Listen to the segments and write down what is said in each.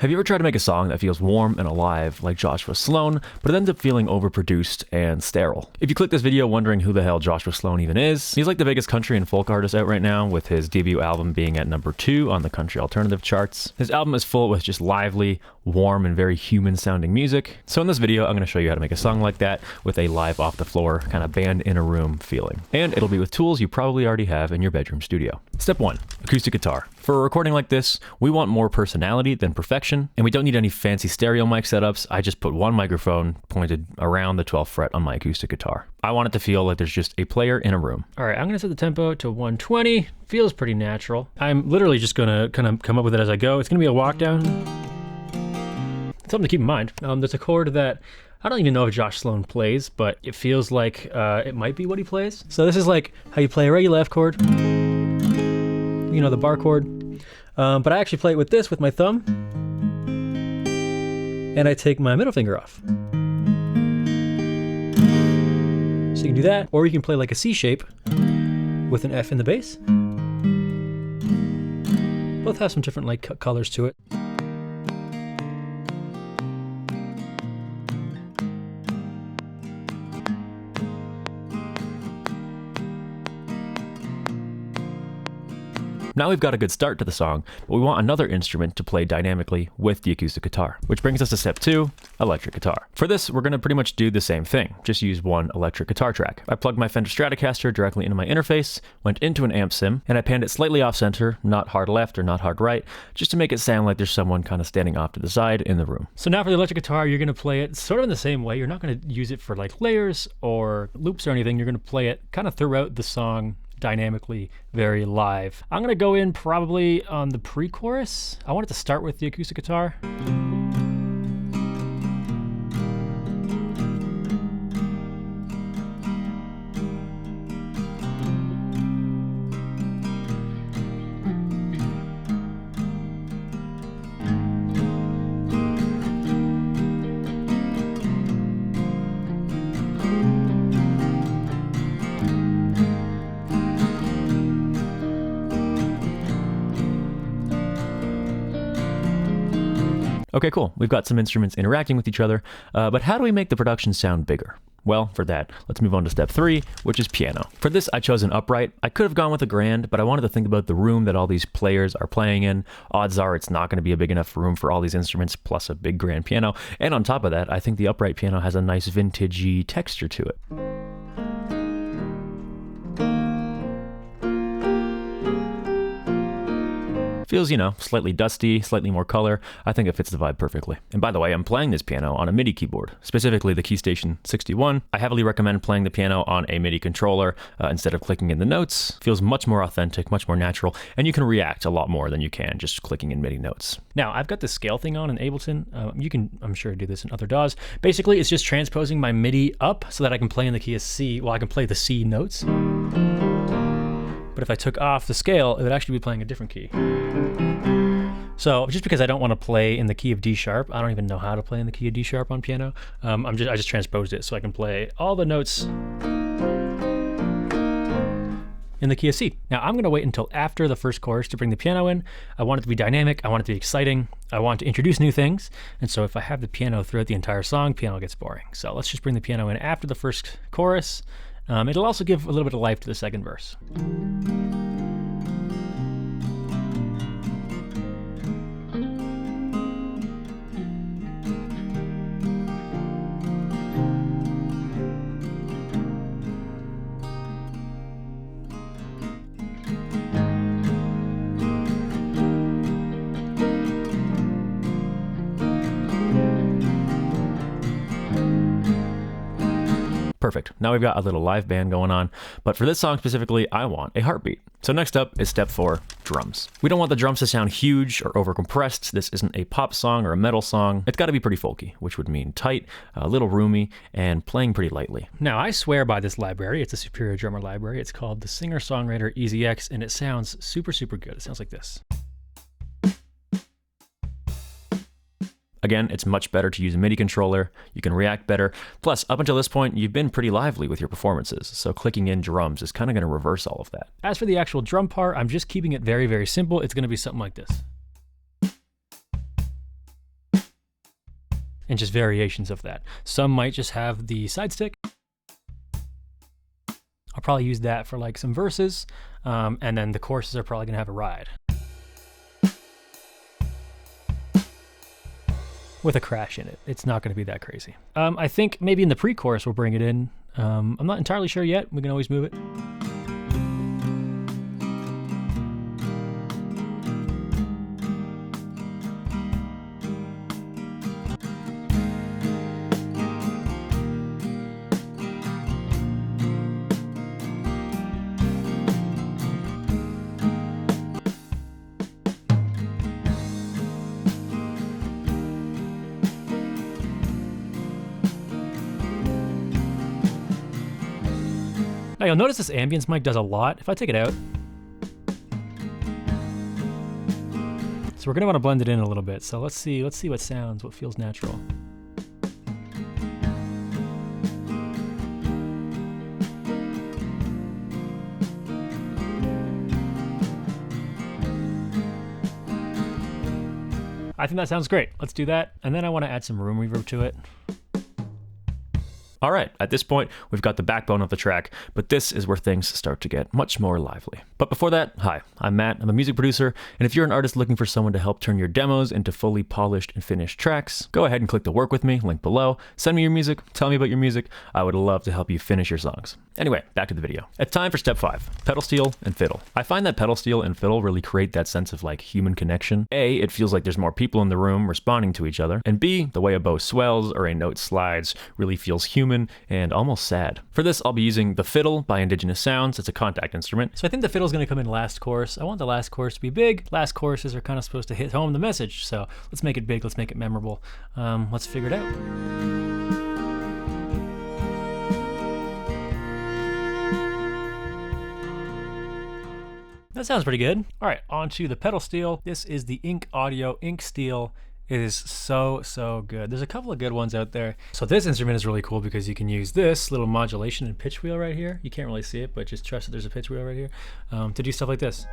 Have you ever tried to make a song that feels warm and alive like Joshua Slone, but it ends up feeling overproduced and sterile? If you click this video wondering who the hell Joshua Slone even is, he's like the biggest country and folk artist out right now, with his debut album being at number 2 on the country alternative charts. His album is full with just lively, warm, and very human sounding music. So in this video, I'm going to show you how to make a song like that with a live off the floor, kind of band in a room feeling. And it'll be with tools you probably already have in your bedroom studio. Step 1, acoustic guitar. For a recording like this, we want more personality than perfection, and we don't need any fancy stereo mic setups. I just put one microphone pointed around the 12th fret on my acoustic guitar. I want it to feel like there's just a player in a room. All right, I'm gonna set the tempo to 120. Feels pretty natural. I'm literally just gonna kind of come up with it as I go. It's gonna be a walk down. Something to keep in mind. There's a chord that I don't even know if Josh Slone plays, but it feels like it might be what he plays. So this is like how you play a regular F chord. You know, the bar chord. But I actually play it with this, with my thumb. And I take my middle finger off. So you can do that, or you can play like a C shape with an F in the bass. Both have some different like colors to it. Now we've got a good start to the song, but we want another instrument to play dynamically with the acoustic guitar, which brings us to step 2, electric guitar. For this, we're going to pretty much do the same thing, just use one electric guitar track. I plugged my Fender Stratocaster directly into my interface, went into an amp sim, and I panned it slightly off center, not hard left or not hard right, just to make it sound like there's someone kind of standing off to the side in the room. So now for the electric guitar, you're going to play it sort of in the same way. You're not going to use it for like layers or loops or anything. You're going to play it kind of throughout the song, dynamically, very live. I'm gonna go in probably on the pre-chorus. I want it to start with the acoustic guitar. Okay, cool. We've got some instruments interacting with each other, but how do we make the production sound bigger? Well, for that, let's move on to step 3, which is piano. For this, I chose an upright. I could have gone with a grand, but I wanted to think about the room that all these players are playing in. Odds are it's not going to be a big enough room for all these instruments, plus a big grand piano. And on top of that, I think the upright piano has a nice vintagey texture to it. Feels, you know, slightly dusty, slightly more color. I think it fits the vibe perfectly. And by the way, I'm playing this piano on a MIDI keyboard, specifically the KeyStation 61. I heavily recommend playing the piano on a MIDI controller instead of clicking in the notes. Feels much more authentic, much more natural, and you can react a lot more than you can just clicking in MIDI notes. Now, I've got the scale thing on in Ableton. You can, I'm sure, do this in other DAWs. Basically, it's just transposing my MIDI up so that I can play in the key of C. Well, I can play the C notes. But if I took off the scale, it would actually be playing a different key. So just because I don't want to play in the key of D sharp, I don't even know how to play in the key of D sharp on piano. I just transposed it so I can play all the notes in the key of C. Now I'm going to wait until after the first chorus to bring the piano in. I want it to be dynamic. I want it to be exciting. I want to introduce new things. And so if I have the piano throughout the entire song, piano gets boring. So let's just bring the piano in after the first chorus. It'll also give a little bit of life to the second verse. Perfect. Now we've got a little live band going on, but for this song specifically, I want a heartbeat. So next up is step 4, drums. We don't want the drums to sound huge or overcompressed. This isn't a pop song or a metal song. It's got to be pretty folky, which would mean tight, a little roomy, and playing pretty lightly. Now, I swear by this library. It's a Superior Drummer library. It's called the Singer-Songwriter EasyX, and it sounds super, super good. It sounds like this. Again, it's much better to use a MIDI controller. You can react better. Plus, up until this point, you've been pretty lively with your performances, so clicking in drums is kind of going to reverse all of that. As for the actual drum part, I'm just keeping it very, very simple. It's going to be something like this. and just variations of that. Some might just have the side stick. I'll probably use that for like some verses, and then the choruses are probably gonna have a ride with a crash in it. It's not gonna be that crazy. I think maybe in the pre-chorus we'll bring it in. I'm not entirely sure yet. We can always move it. Now you'll notice this ambience mic does a lot. If I take it out, so we're gonna want to blend it in a little bit. So let's see what feels natural. I think that sounds great. Let's do that. And then I want to add some room reverb to it. All right, at this point, we've got the backbone of the track, but this is where things start to get much more lively. But before that, hi, I'm Matt, I'm a music producer, and if you're an artist looking for someone to help turn your demos into fully polished and finished tracks, go ahead and click the work with me link below, send me your music, tell me about your music, I would love to help you finish your songs. Anyway, back to the video. It's time for step 5, pedal steel and fiddle. I find that pedal steel and fiddle really create that sense of like human connection. A, it feels like there's more people in the room responding to each other, and B, the way a bow swells or a note slides really feels human and almost sad. For this, I'll be using the fiddle by Indigenous Sounds. It's a contact instrument. So I think the fiddle's gonna come in last chorus. I want the last chorus to be big. Last choruses are kind of supposed to hit home the message. So let's make it big, let's make it memorable. Let's figure it out. That sounds pretty good. All right, on to the pedal steel. This is the Ink Audio Ink Steel. It is so good. There's a couple of good ones out there. So this instrument is really cool because you can use this little modulation and pitch wheel right here. You can't really see it, but just trust that there's a pitch wheel right here to do stuff like this.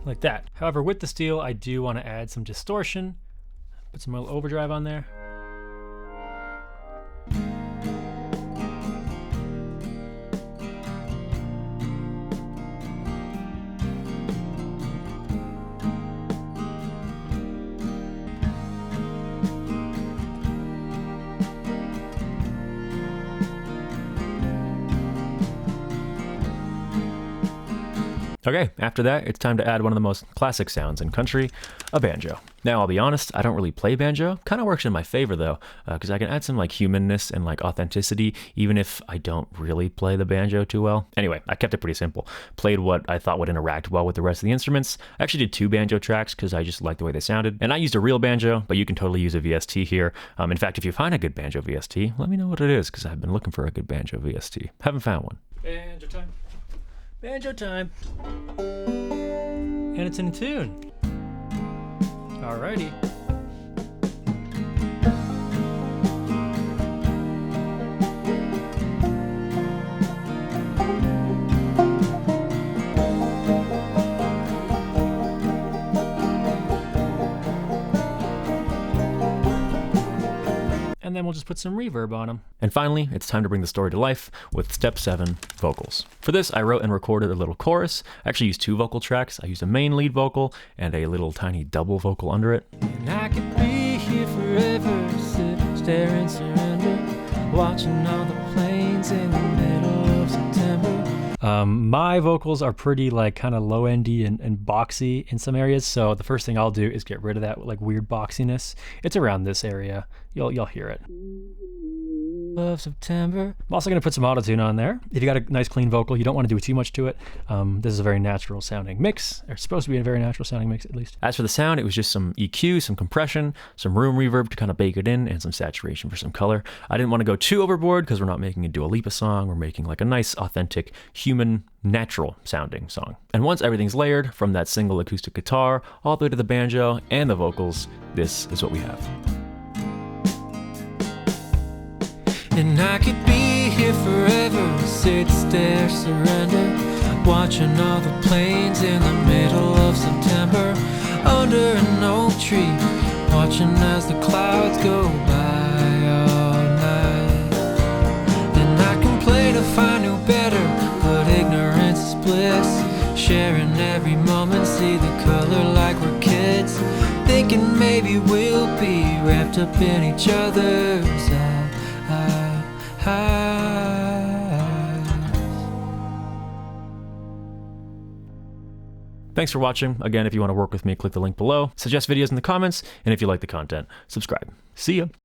Like that. However, with the steel, I do want to add some distortion. Put some little overdrive on there. Okay, after that, it's time to add one of the most classic sounds in country, a banjo. Now, I'll be honest, I don't really play banjo. Kind of works in my favor though, because I can add some like humanness and like authenticity, even if I don't really play the banjo too well. Anyway, I kept it pretty simple. Played what I thought would interact well with the rest of the instruments. I actually did 2 banjo tracks because I just liked the way they sounded. And I used a real banjo, but you can totally use a VST here. In fact, if you find a good banjo VST, let me know what it is, because I've been looking for a good banjo VST. Haven't found one. Banjo time. Banjo time. And it's in tune. Alrighty. And then we'll just put some reverb on them. And finally, it's time to bring the story to life with step 7, vocals. For this, I wrote and recorded a little chorus. I actually used 2 vocal tracks. I used a main lead vocal and a little tiny double vocal under it. And I could be here forever, sit, stare and surrender, watching all the planes in the middle of September. My vocals are pretty like kind of low endy and boxy in some areas, so the first thing I'll do is get rid of that like weird boxiness. It's around this area. You'll hear it. Of September. I'm also going to put some autotune on there. If you got a nice clean vocal, you don't want to do too much to it. This is a very natural sounding mix, or it's supposed to be a very natural sounding mix at least. As for the sound, it was just some EQ, some compression, some room reverb to kind of bake it in, and some saturation for some color. I didn't want to go too overboard because we're not making a Dua Lipa song. We're making like a nice, authentic, human, natural sounding song. And once everything's layered, from that single acoustic guitar all the way to the banjo and the vocals, this is what we have. And I could be here forever, sit, stare, surrender, watching all the planes in the middle of September. Oh under an oak tree, watching as the clouds go by all night. And I can play if I knew better, but ignorance is bliss. Sharing every moment, see the color like we're kids, thinking maybe we'll be wrapped up in each other's eyes. Thanks for watching. Again, if you want to work with me, click the link below. Suggest videos in the comments, and if you like the content, subscribe. See ya.